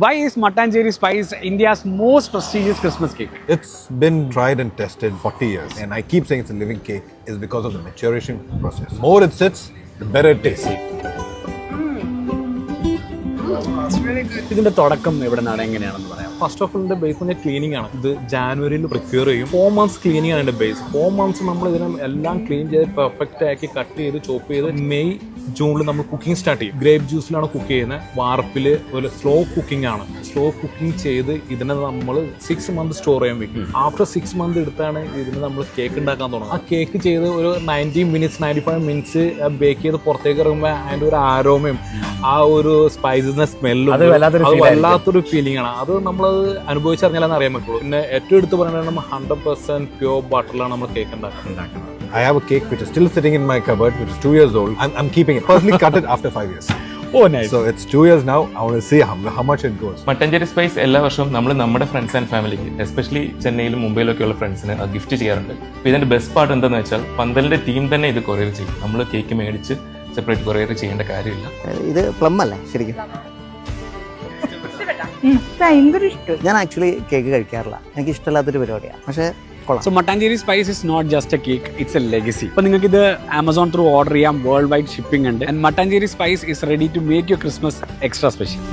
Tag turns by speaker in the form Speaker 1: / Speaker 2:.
Speaker 1: Why is Mattancherry Spice India's most prestigious Christmas cake?
Speaker 2: It's been tried and tested 40 years, and I keep saying it's a living cake is because of the maturation process. The more it sits, the better it tastes.
Speaker 1: ഇതിന്റെ തുടക്കം എവിടെ നിന്നാണ് എങ്ങനെയാണെന്ന് പറയാം?
Speaker 3: First of all base പറഞ്ഞാൽ cleaning ആണ്. ഇത് ജാനുവരിയിൽ prepare ചെയ്യും. 4 months ക്ലീനിങ് ആണ് എൻ്റെ ബേസ്. 4 months നമ്മൾ ഇതിനെ എല്ലാം ക്ലീൻ ചെയ്ത് പെർഫെക്റ്റ് ആക്കി കട്ട് ചെയ്ത് ചോപ്പ് ചെയ്ത് മെയ് ജൂണിൽ നമ്മൾ കുക്കിംഗ് സ്റ്റാർട്ട് ചെയ്യും. ഗ്രേപ്പ് ജ്യൂസിലാണ് കുക്ക് ചെയ്യുന്നത്. വാർപ്പിൽ ഒരു സ്ലോ കുക്കിംഗ് ആണ്. സ്ലോ കുക്കിംഗ് ചെയ്ത് ഇതിനെ നമ്മൾ 6 months സ്റ്റോർ ചെയ്യാൻ വെക്കും. ആഫ്റ്റർ 6 months എടുത്താണ് ഇതിന് നമ്മൾ കേക്ക് ഉണ്ടാക്കാൻ തുടങ്ങും. ആ കേക്ക് ചെയ്ത് ഒരു 95 minutes ബേക്ക് ചെയ്ത് പുറത്തേക്ക് ഇറങ്ങുമ്പോൾ അതിൻ്റെ ഒരു ആരോമയും ആ ഒരു സ്പൈസസിന്റെ സ്മെല്ലും അത് വല്ലാത്തൊരു ഫീലിംഗ് ആണ്. അത് നമ്മളത് അനുഭവിച്ചറിഞ്ഞാലെന്ന് അറിയാൻ പറ്റുള്ളൂ. പിന്നെ ഏറ്റവും എടുത്ത് പറയുന്നത് നമ്മൾ 100% പ്യൂർ ബട്ടറിലാണ് നമ്മൾ കേക്ക് ഉണ്ടാക്കുന്നത്.
Speaker 2: I have a cake which is still sitting in my cupboard, which is 2 years old. I'm keeping it. Personally cut it after 5 years.
Speaker 1: Oh, nice.
Speaker 2: So it's 2 years now. I want to see how much it goes.
Speaker 4: Mattancherry spice എല്ലാ വർഷവും നമ്മൾ നമ്മുടെ friends and ഫാമിലിക്ക് especially ചെന്നൈയിലും മുംബൈയിലൊക്കെ ഉള്ള ഫ്രണ്ട്സിന് gift ചെയ്യാറുണ്ട്. അപ്പോൾ ഇതിന്റെ ബെസ്റ്റ് പാർട്ട് എന്താണെന്ന് വെച്ചാൽ പന്തലിന്റെ ടീം തന്നെ ഇത് കൊറിയർ ചെയ്യും. നമ്മൾ കേക്ക് മേടിച്ച് സെപ്പറേറ്റ് കൊറിയർ ചെയ്യേണ്ട കാര്യമില്ല.
Speaker 5: ഇത് പ്ലം അല്ലേ ശരിക്കും?
Speaker 6: ഭയങ്കര ഇഷ്ടം.
Speaker 5: ഞാൻ ആക്ച്വലി കേക്ക് കഴിക്കാറില്ല. എനിക്ക് ഇഷ്ടമില്ലാത്തൊരു പരിപാടിയാണ്. പക്ഷേ
Speaker 1: So Mattancherry Spice is not just a cake, it's a legacy. അപ്പോൾ നിങ്ങൾക്ക് ഇത് Amazon through order ചെയ്യാം, വേൾഡ് വൈഡ് ഷിപ്പിംഗ് ഉണ്ട്. And Mattancherry Spice is ready to make your Christmas extra special.